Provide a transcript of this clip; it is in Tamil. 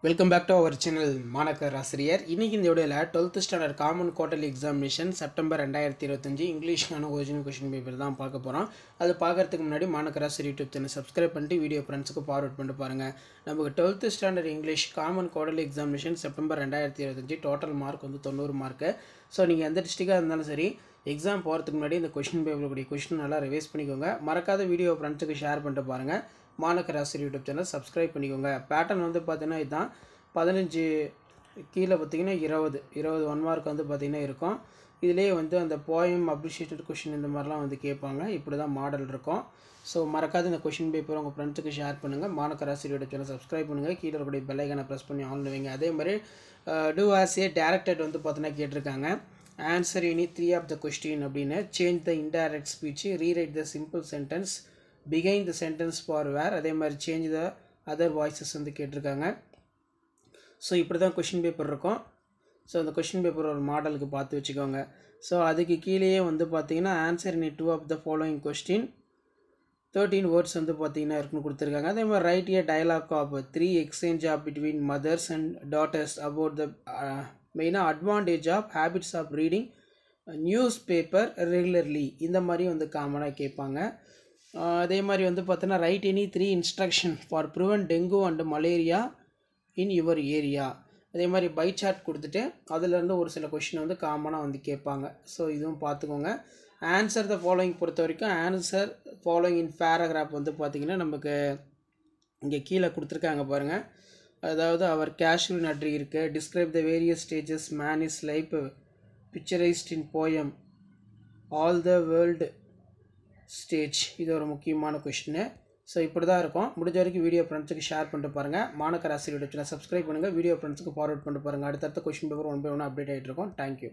Welcome back to our channel Manakkar Asiriyar. இன்றைக்கி இந்த வீடியோவில் 12th standard common quarterly examination September 2025 இங்கிலீஷ்க்கான ஒரிஜினல் கொஷின் பேப்பர் தான் பார்க்க போகிறோம். அது பார்க்குறதுக்கு முன்னாடி Manakkar Asiriyar YouTube channel subscribe பண்ணிட்டு வீடியோ ஃப்ரெண்ட்ஸுக்கு ஃபார்வர்ட் பண்ணிட்டு பாருங்கள். நமக்கு 12th standard English common quarterly examination September 2025 total mark வந்து 90 மார்க்கு. ஸோ நீங்கள் எந்த டிஸ்ட்ரிக்டாக இருந்தாலும் சரி எக்ஸாம் போகிறதுக்கு முன்னாடி இந்த கொஷின் பேப்பருடைய கொஷின் நல்லா ரிவைஸ் பண்ணிக்கோங்க. மறக்காத வீடியோ ஃப்ரெண்ட்ஸுக்கு ஷேர் பண்ணிட்டு பாருங்கள். மாணக்கர் ஆசிரியர் யூடியூப் சேனல் சப்ஸ்கிரைப் பண்ணிக்கோங்க. பேட்டர்ன் வந்து பார்த்தீங்கன்னா இதுதான் 15 கீழே பார்த்தீங்கன்னா 20 1 மார்க் வந்து பார்த்திங்கன்னா இருக்கும். இதிலே வந்து அந்த போயம் அப்ரிஷியேட்டட் கொஷின் இந்த மாதிரிலாம் வந்து கேட்பாங்க. இப்படி தான் மாடல் இருக்கும். ஸோ மறக்காத இந்த கொஷின் பேப்பர் உங்கள் ஃப்ரெண்ட்ஸுக்கு ஷேர் பண்ணுங்கள். மாணக்கர் ஆசிரியரோட சேனல் சப்ஸ்கிரைப் பண்ணுங்கள். கீழே இருக்கக்கூடிய பெல் ஐகானை ப்ரெஸ் பண்ணி ஆன் வைங்க. அதே மாதிரி டூ ஆஸ் ஏ டைரக்டட் வந்து பார்த்தீங்கன்னா கேட்டிருக்காங்க. Answer any 3 of the question அப்படின்னு. Change the indirect speech, rewrite the simple sentence, begin the sentence for where. அதே மாதிரி சேஞ்ச் த அதர் வாய்ஸஸ் வந்து கேட்டிருக்காங்க. ஸோ இப்படி தான் கொஷின் பேப்பர் இருக்கும். ஸோ அந்த கொஷின் பேப்பர் ஒரு மாடலுக்கு பார்த்து வச்சுக்கோங்க. ஸோ அதுக்கு கீழேயே வந்து பார்த்தீங்கன்னா answer in 2 of the following question 13 words வந்து பார்த்தீங்கன்னா இருக்குன்னு கொடுத்துருக்காங்க. அதே மாதிரி write a dialogue of 3 exchange of between mothers and daughters about the மெயினாக advantage of habits of reading newspaper regularly. இந்த மாதிரி வந்து காமனாக கேட்பாங்க. அதே மாதிரி வந்து பார்த்தீங்கன்னா write any 3 instruction for prevent dengue and malaria in your area. அதே மாதிரி பை சார்ட் கொடுத்துட்டு அதிலேருந்து ஒரு சில கொஷின் வந்து காமனாக வந்து கேட்பாங்க. ஸோ இதுவும் பார்த்துக்கோங்க. ஆன்சர் த ஃபாலோயிங் பொறுத்த வரைக்கும் ஆன்சர் ஃபாலோயிங் இன் பேராகிராஃப் வந்து பார்த்திங்கன்னா நமக்கு இங்கே கீழே கொடுத்துருக்காங்க பாருங்கள். அதாவது அவர் கேஷுவல் நட்ரி இருக்குது. Describe the various stages man is life picturised in poem all the world stage. இது ஒரு முக்கியமான கொஷின்னு. ஸோ இப்படி தான் இருக்கும். முடிஞ்ச வரைக்கும் வீடியோ ஃப்ரெண்ட்ஸுக்கு ஷேர் பண்ணிட்டு பாருங்கள். மாணக்கர் ஆசிரியர் சேனல் சப்ஸ்கிரைப் பண்ணுங்கள். வீடியோ ஃப்ரெண்ட்ஸுக்கு ஃபார்வர்ட் பண்ணிட்டு பாருங்கள். அடுத்தடுத்த கொஷின் பேப்பர் 1 by 1 அப்டேட் ஆகிட்டு இருக்கும். தேங்க்யூ.